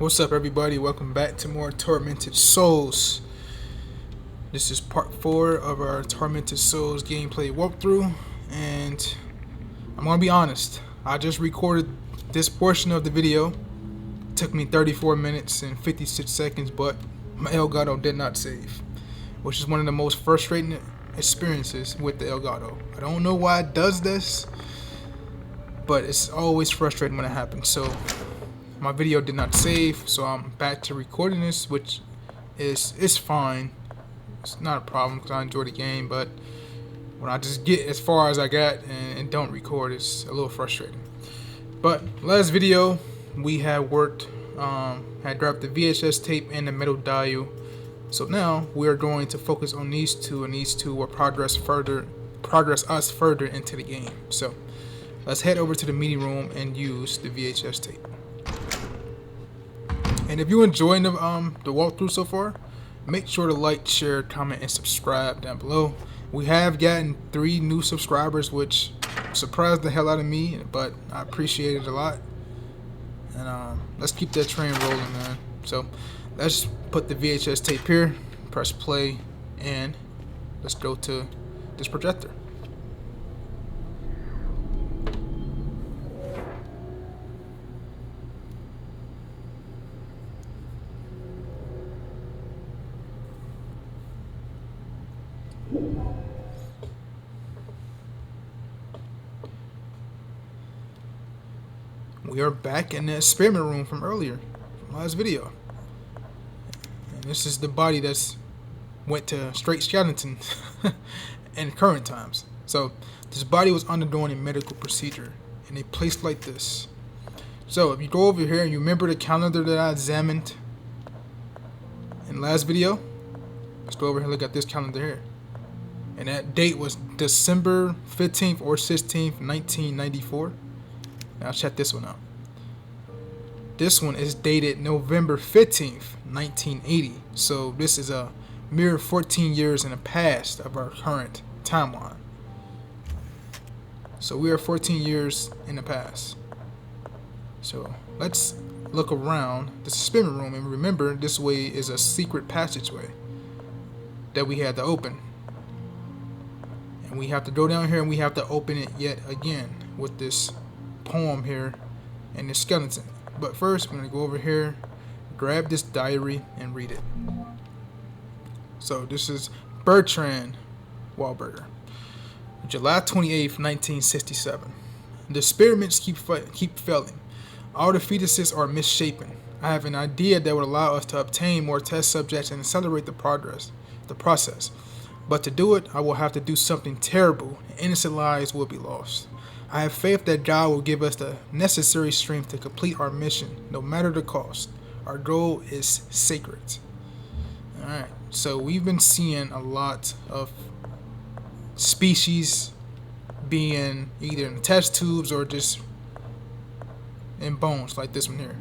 What's up, everybody? Welcome back to more Tormented Souls. This is part 4 of our Tormented Souls gameplay walkthrough, and I'm gonna be honest, I just recorded this portion of the video. It took me 34 minutes and 56 seconds, but my Elgato did not save, which is one of the most frustrating experiences with the Elgato. I don't know why it does this, but it's always frustrating when it happens. So my video did not save, so I'm back to recording this, which is fine. It's not a problem because I enjoy the game, but when I just get as far as I got and don't record, it's a little frustrating. But last video we had worked, had grabbed the VHS tape and the metal dial. So now we are going to focus on these two, and these two will progress us further into the game. So let's head over to the meeting room and use the VHS tape. And if you're enjoying the walkthrough so far, make sure to like, share, comment, and subscribe down below. We have gotten 3 new subscribers, which surprised the hell out of me, but I appreciate it a lot. And let's keep that train rolling, man. So let's put the VHS tape here, press play, and let's go to this projector. We are back in the experiment room from earlier, from last video. And this is the body that's went to straight skeleton in current times. So this body was undergoing a medical procedure in a place like this. So if you go over here and you remember the calendar that I examined in the last video, let's go over here and look at this calendar here. And that date was December 15th or 16th, 1994. Now check this one out. This one is dated November 15th, 1980. So this is a mere 14 years in the past of our current timeline. So we are 14 years in the past. So let's look around the experiment room, and remember, this way is a secret passageway that we had to open. And we have to go down here and we have to open it yet again with this poem here and this skeleton. But first we're going to go over here, grab this diary, and read it. So this is Bertrand Wahlberger, July 28th, 1967. The experiments keep failing. All the fetuses are misshapen. I have an idea that would allow us to obtain more test subjects and accelerate the process. But to do it, I will have to do something terrible, and innocent lives will be lost. I have faith that God will give us the necessary strength to complete our mission, no matter the cost. Our goal is sacred. Alright, so we've been seeing a lot of species being either in test tubes or just in bones, like this one here.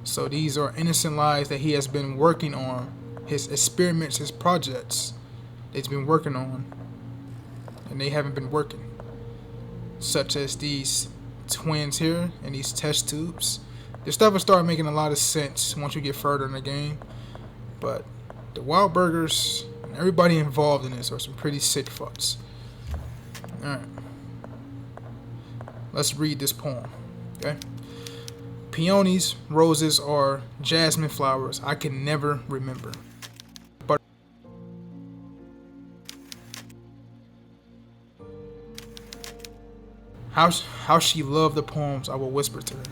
So these are innocent lives that he has been working on, his experiments, his projects that he's been working on, and they haven't been working. Such as these twins here and these test tubes. This stuff will start making a lot of sense once you get further in the game. But the Wahlbergers and everybody involved in this are some pretty sick fucks. Alright. Let's read this poem. Okay? Peonies, roses, or jasmine flowers I can never remember. How she loved the poems I will whisper to her.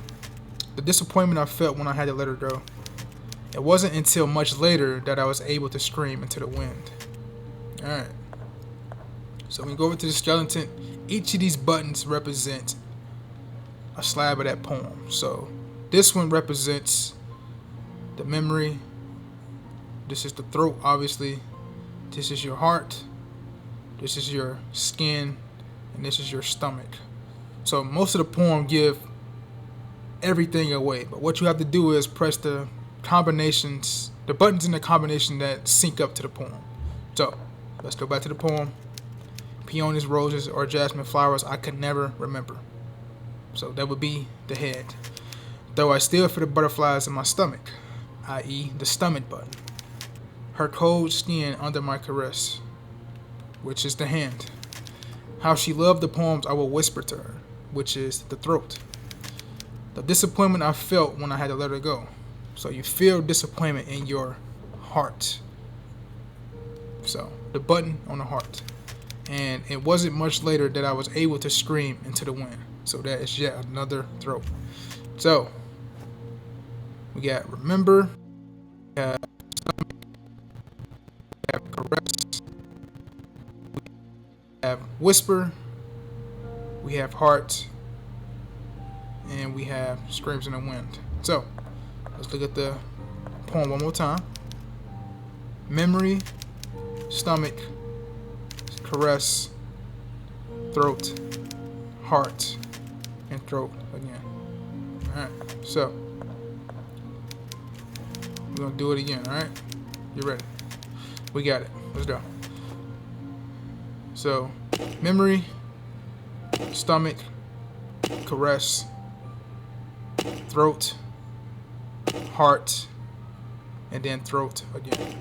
The disappointment I felt when I had to let her go. It wasn't until much later that I was able to scream into the wind. Alright. So when you go over to the skeleton, each of these buttons represent a slab of that poem. So this one represents the memory. This is the throat, obviously. This is your heart. This is your skin. And this is your stomach. So most of the poem give everything away, but what you have to do is press the combinations, the buttons in the combination that sync up to the poem. So let's go back to the poem. Peonies, roses, or jasmine flowers I could never remember. So that would be the head. though I still feel the butterflies in my stomach, i.e. the stomach button. Her cold skin under my caress, which is the hand. How she loved the poems I would whisper to her, which is the throat. The disappointment I felt when I had to let her go. So you feel disappointment in your heart. So the button on the heart. And it wasn't much later that I was able to scream into the wind. So that is yet another throat. So we got remember, we have caress, we have whisper, we have heart, and we have screams in the wind. So let's look at the poem one more time. Memory, stomach, caress, throat, heart, and throat again. Alright, so we're gonna do it again, alright? You ready? We got it. Let's go. So, memory, stomach, caress, throat, heart, and then throat again.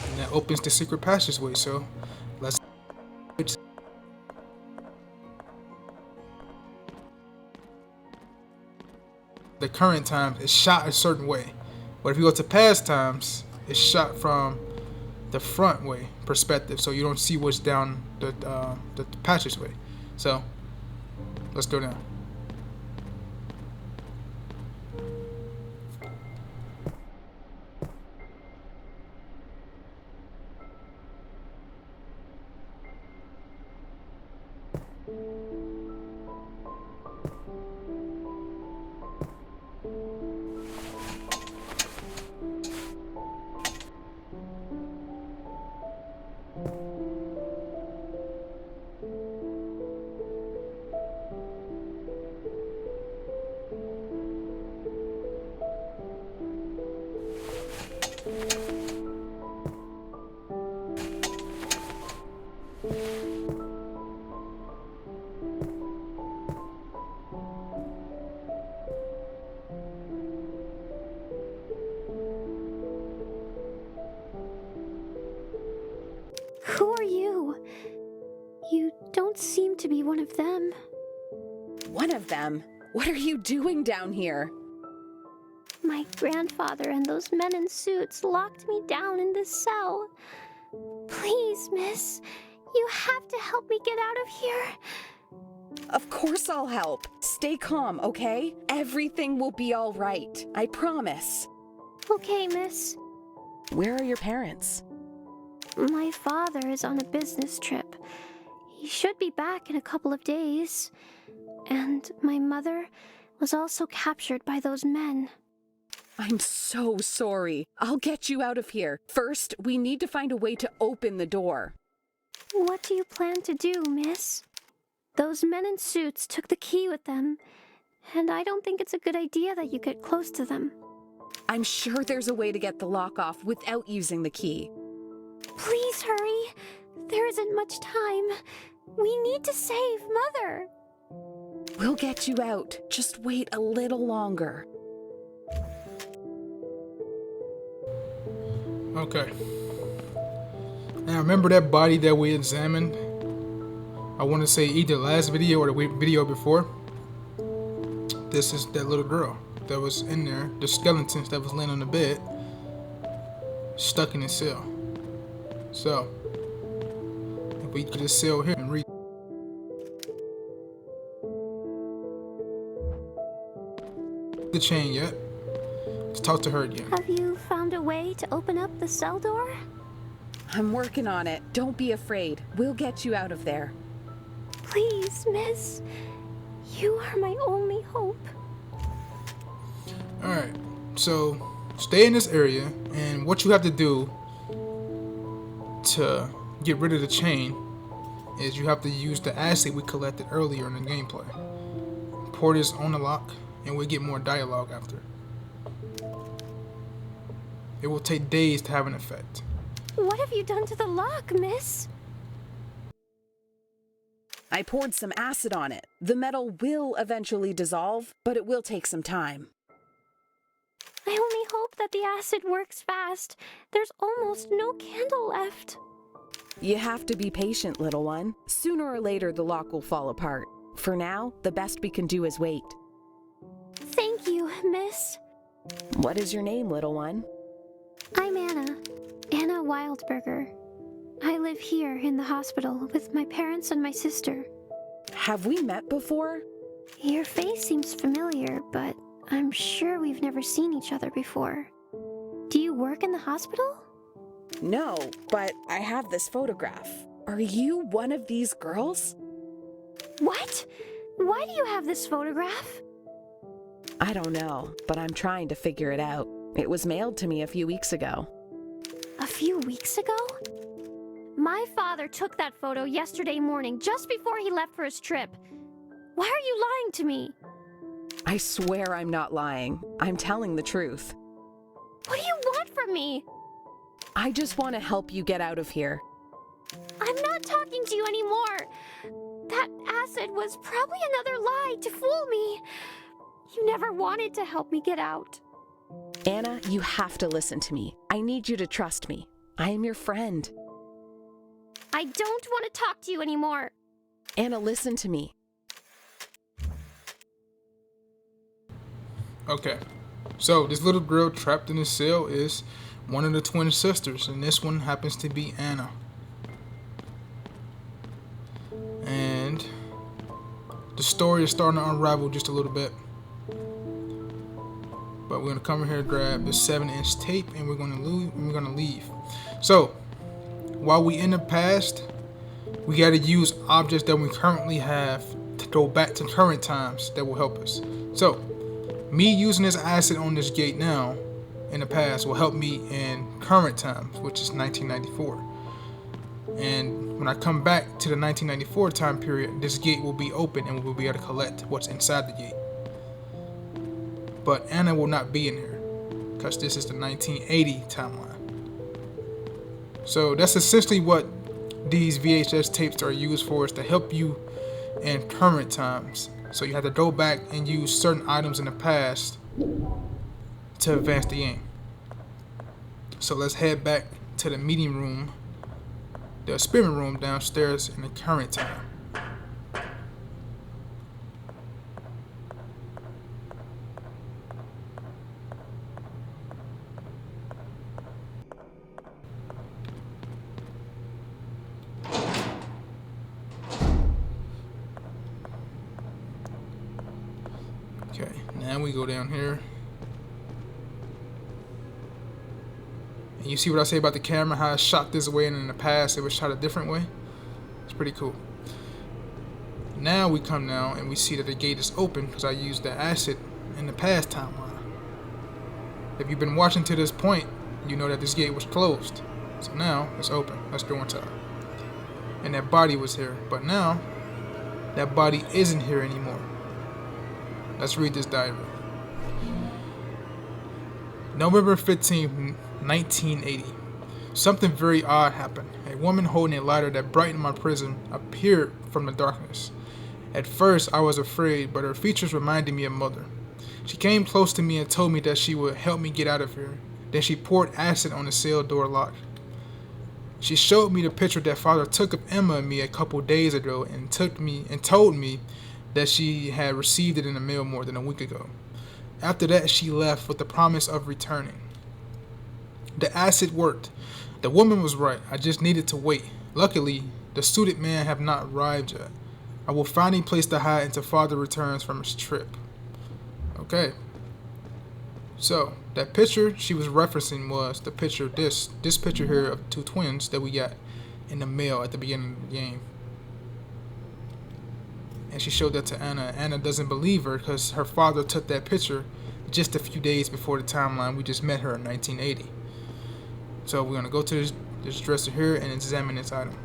And that opens the secret passageway, so let's. The current time is shot a certain way, but if you go to past times, it's shot from the front way perspective, so you don't see what's down the passageway. So let's go down. Who are you? You don't seem to be one of them. One of them? What are you doing down here? My grandfather and those men in suits locked me down in this cell. Please, miss, you have to help me get out of here. Of course I'll help. Stay calm, okay? Everything will be all right. I promise. Okay, miss. Where are your parents? My father is on a business trip. He should be back in a couple of days. And my mother was also captured by those men. I'm so sorry. I'll get you out of here. First, we need to find a way to open the door. What do you plan to do, miss? Those men in suits took the key with them, and I don't think it's a good idea that you get close to them. I'm sure there's a way to get the lock off without using the key. Please hurry. There isn't much time. We need to save Mother. We'll get you out. Just wait a little longer. Okay. Now remember that body that we examined? I want to say either last video or the video before. This is that little girl that was in there. The skeletons that was laying on the bed, stuck in a cell. So, if we could just cell here and read the chain yet. Let's talk to her again. Have you found a way to open up the cell door? I'm working on it. Don't be afraid. We'll get you out of there. Please, miss. You are my only hope. Alright, so stay in this area, and what you have to do to get rid of the chain is you have to use the acid we collected earlier in the gameplay. Pour this on the lock, and we'll get more dialogue after. It will take days to have an effect. What have you done to the lock, miss? I poured some acid on it. The metal will eventually dissolve, but it will take some time. I only hope that the acid works fast. There's almost no candle left. You have to be patient, little one. Sooner or later, the lock will fall apart. For now, the best we can do is wait. Thank you, miss. What is your name, little one? I'm Anna. Anna Wildberger. I live here in the hospital with my parents and my sister. Have we met before? Your face seems familiar, but I'm sure we've never seen each other before. Do you work in the hospital? No, but I have this photograph. Are you one of these girls? What? Why do you have this photograph? I don't know, but I'm trying to figure it out. It was mailed to me a few weeks ago. A few weeks ago? My father took that photo yesterday morning, just before he left for his trip. Why are you lying to me? I swear I'm not lying. I'm telling the truth. What do you want from me? I just want to help you get out of here. I'm not talking to you anymore. That acid was probably another lie to fool me. You never wanted to help me get out. Anna, you have to listen to me. I need you to trust me. I am your friend. I don't want to talk to you anymore. Anna, listen to me. Okay, so this little girl trapped in a cell is one of the twin sisters, and this one happens to be Anna. And the story is starting to unravel just a little bit. But we're gonna come in here, grab the 7-inch tape, and we're gonna leave. So while we in the past, we gotta use objects that we currently have to go back to current times that will help us. So me using this acid on this gate now in the past will help me in current times, which is 1994. And when I come back to the 1994 time period, this gate will be open and we'll be able to collect what's inside the gate. But Anna will not be in here because this is the 1980 timeline. So that's essentially what these VHS tapes are used for, is to help you in current times. So you have to go back and use certain items in the past to advance the game. So let's head back to the meeting room, the experiment room downstairs in the current time. Okay, now we go down here. And you see what I say about the camera, how I shot this way and in the past it was shot a different way? It's pretty cool. Now we come down and we see that the gate is open because I used the acid in the past timeline. If you've been watching to this point, you know that this gate was closed. So now it's open. Let's go inside. And that body was here, but now that body isn't here anymore. Let's read this diary. November 15th, 1980. Something very odd happened. A woman holding a lighter that brightened my prison appeared from the darkness. At first, I was afraid, but her features reminded me of Mother. She came close to me and told me that she would help me get out of here. Then she poured acid on the cell door lock. She showed me the picture that Father took of Emma and me a couple days ago and told me that she had received it in the mail more than a week ago. After that, she left with the promise of returning. The acid worked. The woman was right. I just needed to wait. Luckily, the suited man have not arrived yet. I will find a place to hide until Father returns from his trip. Okay. So, that picture she was referencing was the picture, this picture here of two twins that we got in the mail at the beginning of the game. And she showed that to Anna. Anna doesn't believe her because her father took that picture just a few days before the timeline we just met her in 1980. So we're going to go to this dresser here and examine this item.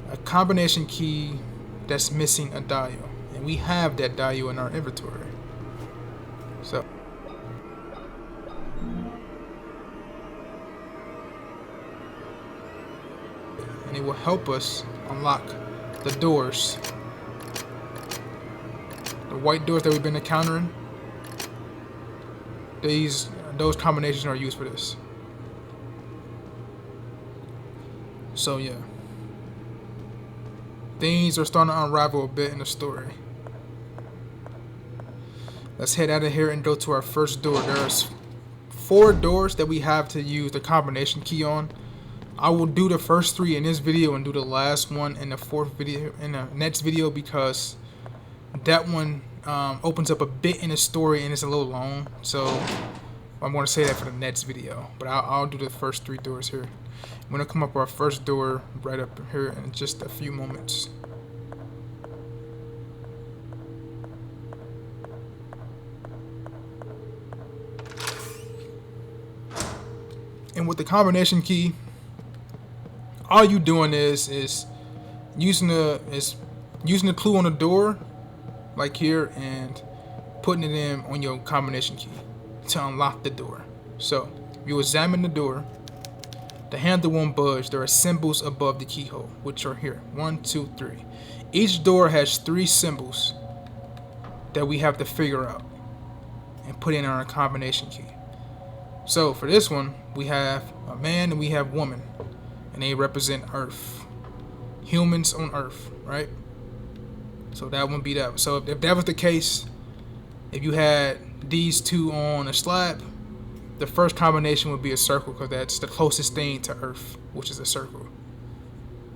A combination key that's missing a dial. And we have that dial in our inventory. So and it will help us unlock the doors. The white doors that we've been encountering. Those combinations are used for this. So yeah. Things are starting to unravel a bit in the story. Let's head out of here and go to our first door. There's 4 doors that we have to use the combination key on. I will do the first 3 in this video and do the last one in the next video because that one opens up a bit in the story and it's a little long. So I'm going to say that for the next video. But I'll do the first 3 doors here. I'm going to come up our first door right up here in just a few moments. And with the combination key, all you doing is using the clue on the door, like here, and putting it in on your combination key to unlock the door. So you examine the door. The handle won't budge. There are symbols above the keyhole, which are here. 1, 2, 3. Each door has 3 symbols that we have to figure out and put in our combination key. So for this one, we have a man and we have woman, and they represent Earth, humans on Earth, right? So that wouldn't be that. So if that was the case, if you had these 2 on a slab, the first combination would be a circle because that's the closest thing to Earth, which is a circle.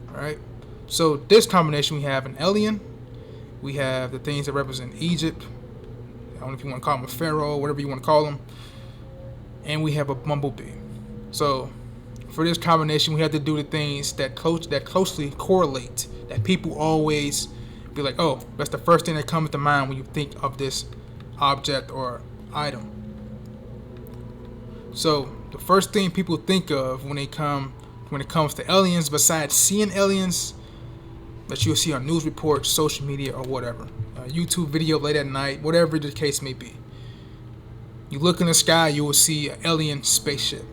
All right. So this combination, we have an alien, we have the things that represent Egypt. I don't know if you want to call them a pharaoh, whatever you want to call them. And we have a bumblebee. So for this combination, we have to do the things that closely correlate, that people always be like, oh, that's the first thing that comes to mind when you think of this object or item. So the first thing people think of when it comes to aliens, besides seeing aliens that you'll see on news reports, social media, or whatever, a YouTube video late at night, whatever the case may be. You look in the sky, you will see an alien spaceship.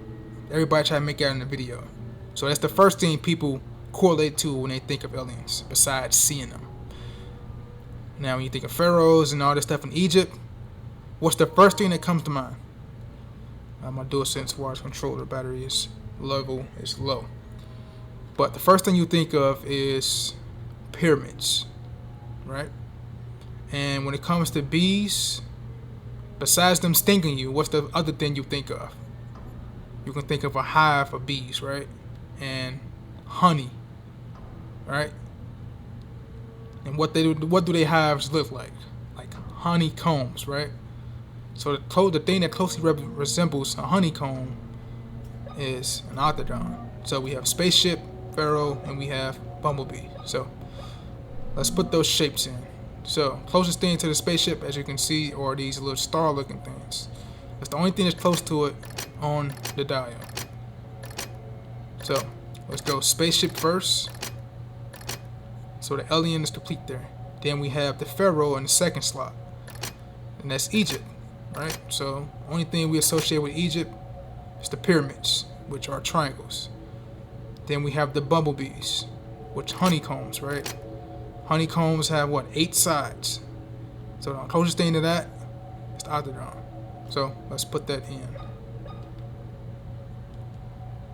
Everybody try to make it out in the video. So that's the first thing people correlate to when they think of aliens, besides seeing them. Now, when you think of pharaohs and all this stuff in Egypt, what's the first thing that comes to mind? My DualSense wireless controller battery level is low. But the first thing you think of is pyramids, right? And when it comes to bees, besides them stinging you, what's the other thing you think of? You can think of a hive of bees, right? And honey, right? And what do they hives look like? Like honeycombs, right? So the thing that closely resembles a honeycomb is an octagon. So we have spaceship, pharaoh, and we have bumblebee. So let's put those shapes in. So closest thing to the spaceship, as you can see, are these little star-looking things. That's the only thing that's close to it on the dial. So let's go spaceship first. So the alien is complete there. Then we have the pharaoh in the second slot, and that's Egypt, right? So only thing we associate with Egypt is the pyramids, which are triangles. Then we have the bumblebees, which honeycombs, right? Honeycombs have what, 8 sides. So the closest thing to that is the octagon. So let's put that in.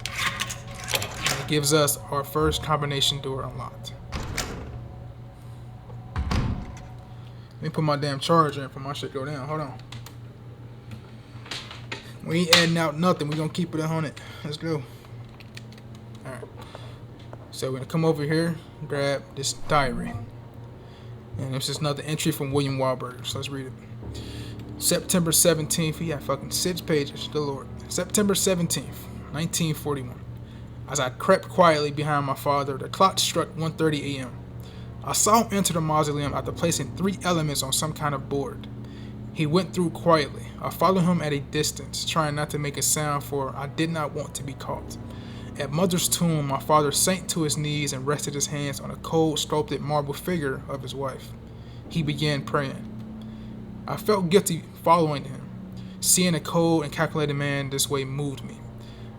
And it gives us our first combination door unlocked. Let me put my damn charger in for my shit go down. Hold on. We ain't adding out nothing. We're gonna keep it 100. Let's go. Alright. So we're gonna come over here, grab this diary. And this is another entry from William Wahlberg. So let's read it. September 17th. He had fucking 6 pages. Good Lord. September 17th, 1941. As I crept quietly behind my father, the clock struck 1:30 a.m. I saw him enter the mausoleum after placing 3 elements on some kind of board. He went through quietly. I followed him at a distance, trying not to make a sound, for I did not want to be caught. At Mother's tomb, my father sank to his knees and rested his hands on a cold, sculpted marble figure of his wife. He began praying. I felt guilty following him. Seeing a cold and calculated man this way moved me.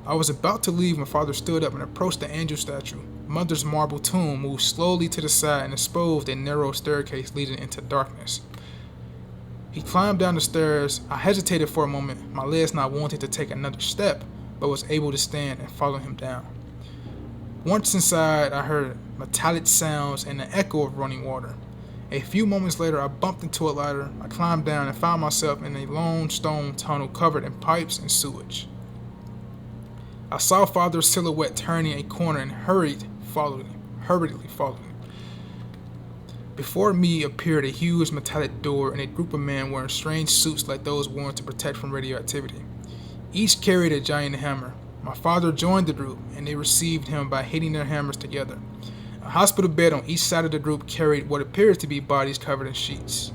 I was about to leave when father stood up and approached the angel statue. mother's marble tomb moved slowly to the side and exposed a narrow staircase leading into darkness. He climbed down the stairs. I hesitated for a moment, my legs not wanting to take another step, but was able to stand and follow him down. Once inside, I heard metallic sounds and the echo of running water. A few moments later, I bumped into a ladder. I climbed down and found myself in a long stone tunnel covered in pipes and sewage. I saw Father's silhouette turning a corner and hurriedly followed him. Before me appeared a huge metallic door and a group of men wearing strange suits like those worn to protect from radioactivity. Each carried a giant hammer. My father joined the group, and they received him by hitting their hammers together. A hospital bed on each side of the group carried what appeared to be bodies covered in sheets.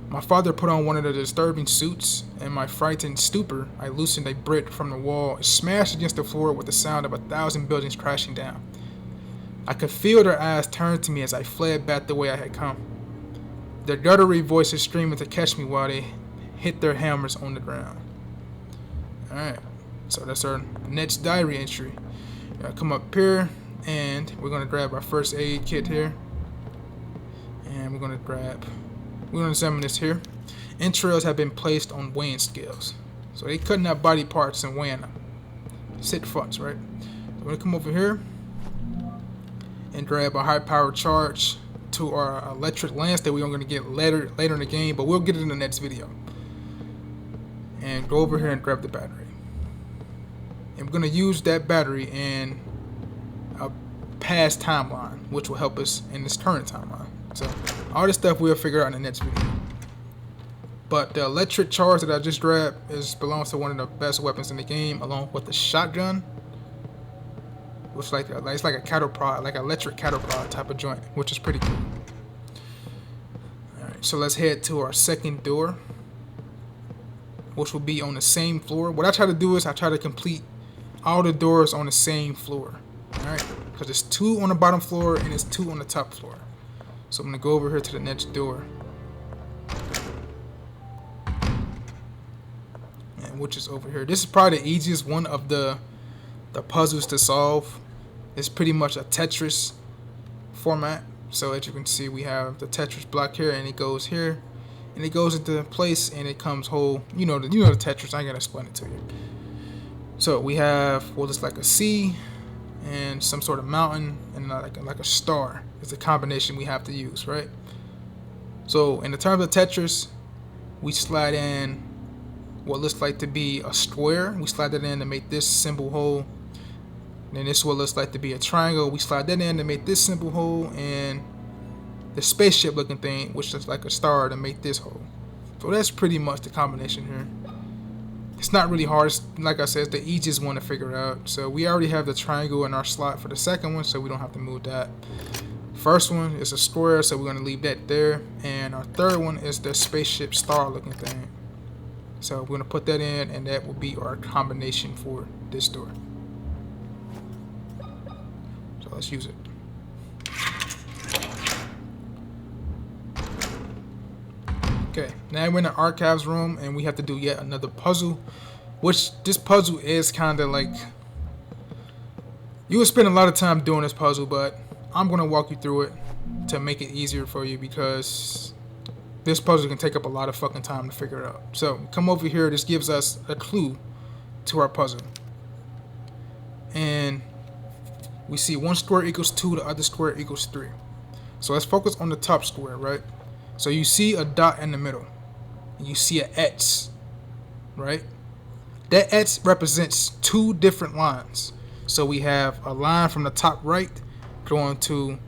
My father put on one of the disturbing suits. In my frightened stupor, I loosened a brick from the wall and smashed against the floor with the sound of 1,000 buildings crashing down. I could feel their eyes turn to me as I fled back the way I had come. Their guttural voices screaming to catch me while they hit their hammers on the ground. Alright, so that's our next diary entry. Come up here, and we're going to grab our first aid kit here. And we're going to examine this here. Entrails have been placed on weighing scales. So they cutting out body parts and weighing them. Sit fucks, right? So we're going to come over here and grab a high-powered charge to our electric lance that we're going to get later in the game, but we'll get it in the next video. And go over here and grab the battery. And we're going to use that battery in a past timeline, which will help us in this current timeline. So all this stuff we'll figure out in the next video. But the electric charge that I just grabbed belongs to one of the best weapons in the game, along with the shotgun. Which it's like a cattle prod, like an electric cattle prod type of joint, which is pretty cool. Alright, so let's head to our second door, which will be on the same floor. What I try to do is I try to complete all the doors on the same floor. Alright, because there's 2 on the bottom floor and there's 2 on the top floor. So I'm going to go over here to the next door. And which is over here. This is probably the easiest one of the puzzles to solve. It's pretty much a Tetris format. So as you can see, we have the Tetris block here, and it goes here, and it goes into place, and it comes whole. You know the Tetris. I ain't gonna explain it to you. So we have, well, it's like a sea and some sort of mountain and like a star. It's a combination we have to use, right? So in the terms of Tetris, we slide in what looks like to be a square. We slide that in to make this symbol whole. Then this is what looks like to be a triangle. We slide that in to make this symbol whole, and the spaceship looking thing, which looks like a star, to make this whole. So that's pretty much the combination here. It's not really hard. It's, like I said, it's the easiest one to figure out. So we already have the triangle in our slot for the second one, so we don't have to move that. First one is a square, so we're going to leave that there. And our third one is the spaceship star looking thing. So we're going to put that in, and that will be our combination for this door. So let's use it. Okay, now we're in the archives room, and we have to do yet another puzzle. Which this puzzle is kind of like, you will spend a lot of time doing this puzzle, but I'm going to walk you through it to make it easier for you, because this puzzle can take up a lot of fucking time to figure it out. So come over here. This gives us a clue to our puzzle. And we see one square equals 2, the other square equals 3. So let's focus on the top square, right? So you see a dot in the middle. And you see an X, right? That X represents 2 different lines. So we have a line from the top right going to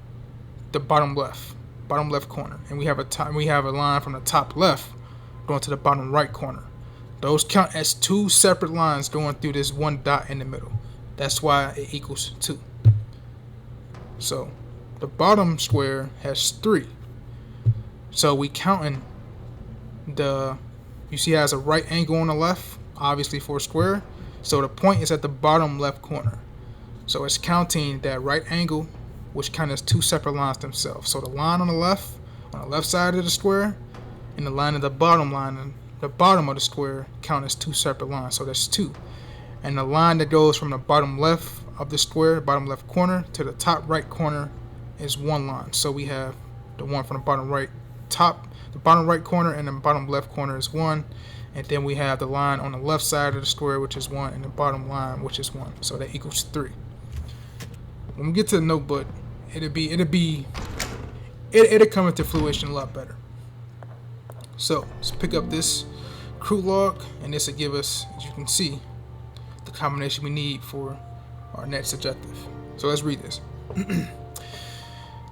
the bottom left corner, and we have a line from the top left going to the bottom right corner. Those count as 2 separate lines going through this one dot in the middle. That's why it equals 2. So the bottom square has 3. So we counting you see it has a right angle on the left, obviously for a square. So the point is at the bottom left corner. So it's counting that right angle, which counts as 2 separate lines themselves. So the line on the left side of the square, and the line at the bottom of the square count as 2 separate lines. So that's 2. And the line that goes from the bottom left of the square, bottom left corner, to the top right corner is one line. So we have the one from the bottom right top, the bottom right corner, and the bottom left corner is 1. And then we have the line on the left side of the square, which is 1, and the bottom line, which is 1. So that equals 3. When we get to the notebook, it'll come into fruition a lot better. So let's pick up this crew log, and this will give us, as you can see, the combination we need for our next objective. So let's read this.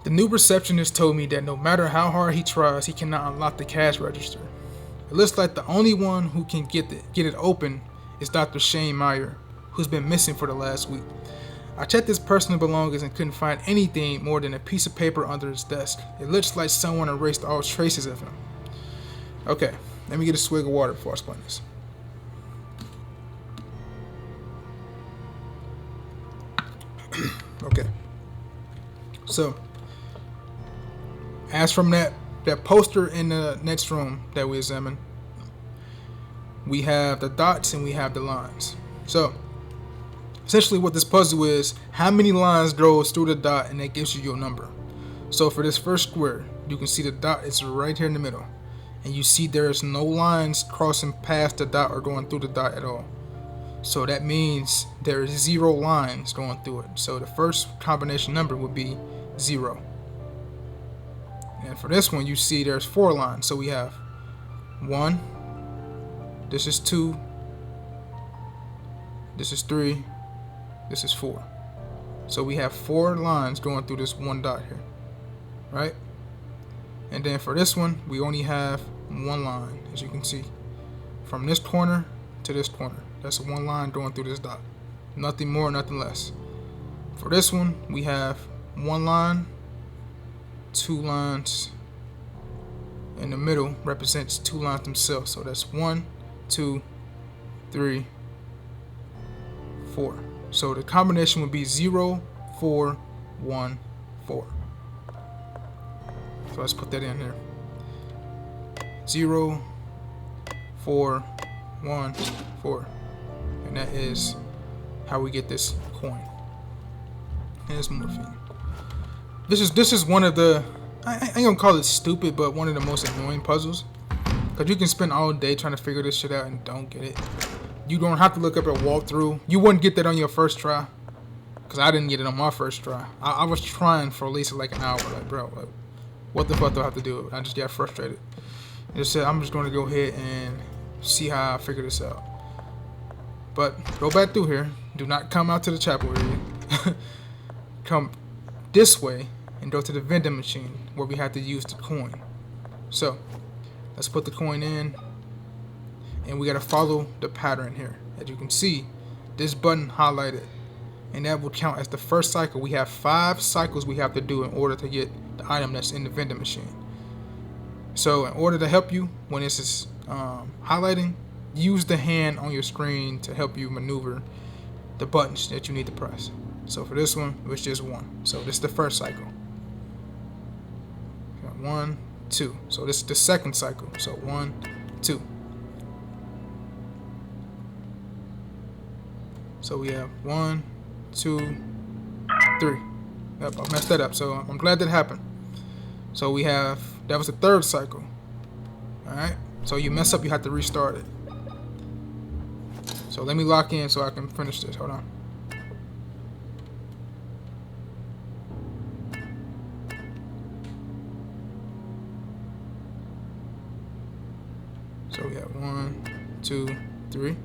The new receptionist told me that no matter how hard he tries, he cannot unlock the cash register. It looks like the only one who can get it open is Dr. Shane Meyer, who's been missing for the last week. I checked his personal belongings and couldn't find anything more than a piece of paper under his desk. It looks like someone erased all traces of him. Okay, let me get a swig of water before I explain this. Okay, so as from that poster in the next room that we examined, we have the dots and we have the lines. So essentially what this puzzle is, how many lines goes through the dot, and that gives you your number. So for this first square, you can see the dot is right here in the middle, and you see there is no lines crossing past the dot or going through the dot at all. So that means there is 0 lines going through it. So the first combination number would be 0. And for this one, you see there's 4 lines. So we have 1, this is 2, this is 3, this is 4. So we have 4 lines going through this one dot here, right? And then for this one, we only have 1 line, as you can see, from this corner to this corner. That's 1 line going through this dot. Nothing more, nothing less. For this one, we have 1 line, 2 lines. In the middle represents 2 lines themselves. So that's 1, 2, 3, 4. So the combination would be 0, 4, 1, 4. So let's put that in here. 0, 4, 1, 4. And that is how we get this coin. And this morphine. This is one of the, I ain't gonna call it stupid, but one of the most annoying puzzles. Cause you can spend all day trying to figure this shit out and don't get it. You don't have to look up a walkthrough. You wouldn't get that on your first try. Cause I didn't get it on my first try. I was trying for at least like an hour. Like, bro, like, what the fuck do I have to do? I just got frustrated. I just said, I'm just gonna go ahead and see how I figure this out. But go back through here. Do not come out to the chapel area. Come this way and go to the vending machine where we have to use the coin. So let's put the coin in, and we gotta follow the pattern here. As you can see, this button highlighted, and that will count as the first cycle. We have 5 cycles we have to do in order to get the item that's in the vending machine. So in order to help you when this is highlighting, use the hand on your screen to help you maneuver the buttons that you need to press. So for this one, it's just 1. So this is the first cycle. 1, 2. So this is the second cycle. So 1, 2. So we have 1, 2, 3. Yep, I messed that up. So I'm glad that happened. So we have, that was the third cycle. Alright. So you mess up, you have to restart it. So let me lock in so I can finish this. Hold on. So we have 1, 2, 3.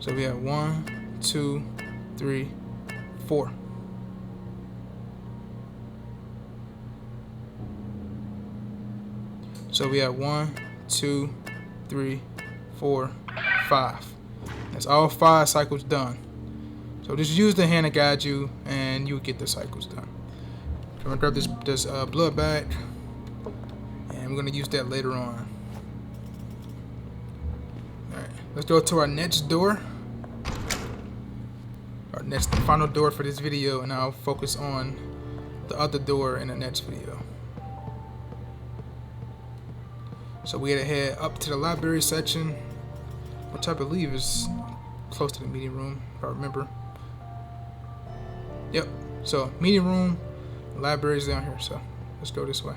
So we have 1, 2, 3, 4. So we have 1, 2, 3, 4, 5. That's all 5 cycles done. So just use the hand to guide you, and you'll get the cycles done. I'm gonna grab this blood bag, and we're gonna use that later on. All right, let's go to our next door. Our next final door for this video, and I'll focus on the other door in the next video. So we gotta head up to the library section, which I believe is close to the meeting room, if I remember. Yep. So meeting room, library's down here. So let's go this way.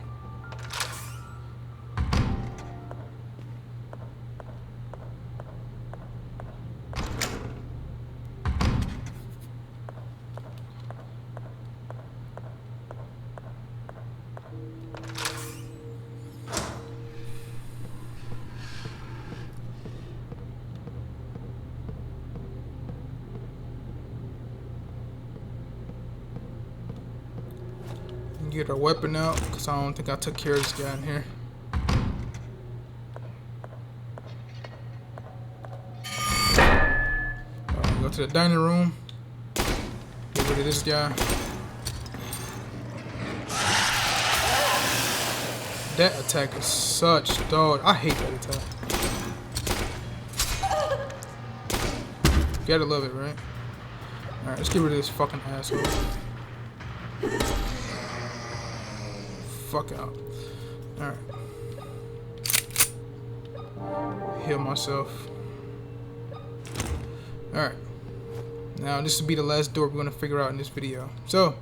Get our weapon out, because I don't think I took care of this guy in here. Go to the dining room. Get rid of this guy. That attack is such dog. I hate that attack. Gotta love it, right? Alright, let's get rid of this fucking asshole. Fuck out. Alright. Heal myself. Alright. Now this will be the last door we're going to figure out in this video. So,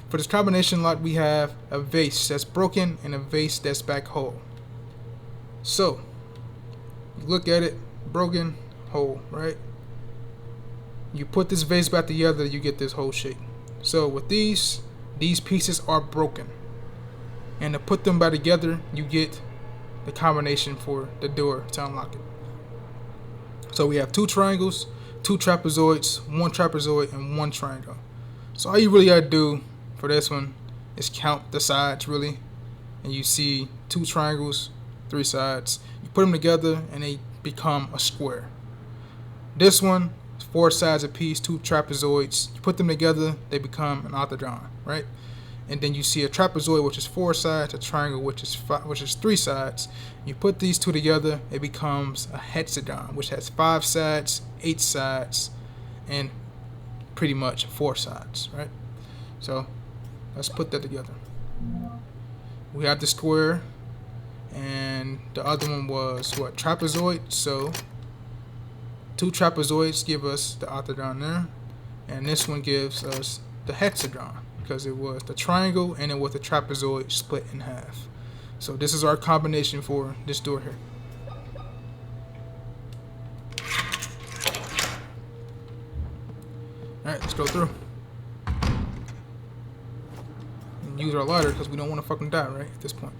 for this combination lock we have a vase that's broken and a vase that's back whole. So, you look at it, broken, whole, right? You put this vase back together, you get this whole shape. So with these pieces are broken. And to put them back together, you get the combination for the door to unlock it. So we have 2 triangles, 2 trapezoids, 1 trapezoid, and 1 triangle. So all you really gotta do for this one is count the sides, really. And you see 2 triangles, 3 sides. You put them together and they become a square. This one, 4 sides apiece, 2 trapezoids. You put them together, they become an octagon, right? And then you see a trapezoid, which is 4 sides, a triangle, which is 3 sides. You put these 2 together, it becomes a hexagon, which has 5 sides, 8 sides, and pretty much 4 sides, right? So let's put that together. We have the square, and the other one was what? Trapezoid. So 2 trapezoids give us the octagon there, and this one gives us the hexagon, because it was the triangle and it was the trapezoid split in half. So this is our combination for this door here. Alright, let's go through. And use our lighter because we don't want to fucking die, right? At this point.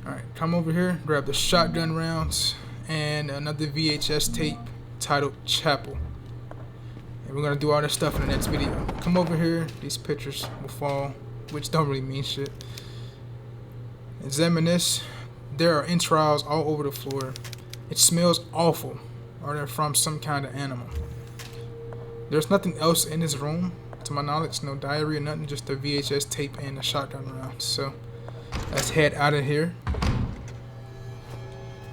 Alright, come over here, grab the shotgun rounds and another VHS tape titled Chapel. And we're gonna do all this stuff in the next video. Come over here, these pictures will fall, which don't really mean shit. Examine this. There are entrails all over the floor. It smells awful. Or they're from some kind of animal. There's nothing else in this room, to my knowledge, no diary or nothing, just the VHS tape and the shotgun rounds. So let's head out of here.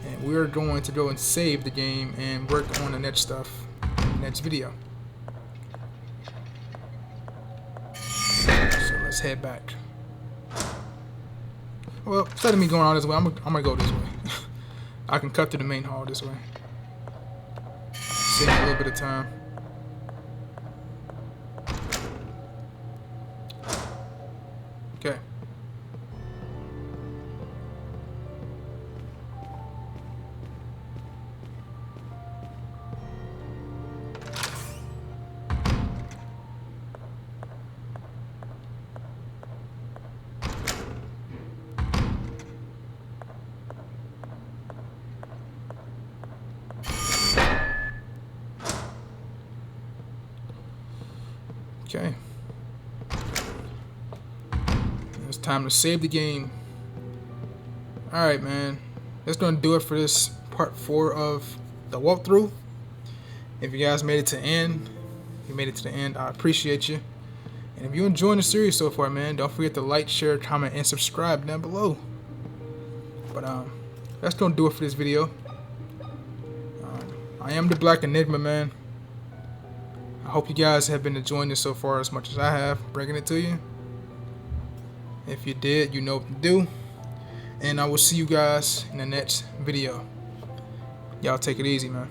And we're going to go and save the game and work on the next stuff in the next video. So let's head back. Well, instead of me going all this way, I'm gonna go this way. I can cut to the main hall this way. Save a little bit of time. Okay. Okay. It's time to save the game. Alright, man. That's gonna do it for this part 4 of the walkthrough. If you guys made it to the end, I appreciate you. And if you're enjoying the series so far, man, don't forget to like, share, comment, and subscribe down below. But that's gonna do it for this video. I am the Black Enigma, man. I hope you guys have been enjoying this so far as much as I have, bringing it to you. If you did, you know what to do. And I will see you guys in the next video. Y'all take it easy, man.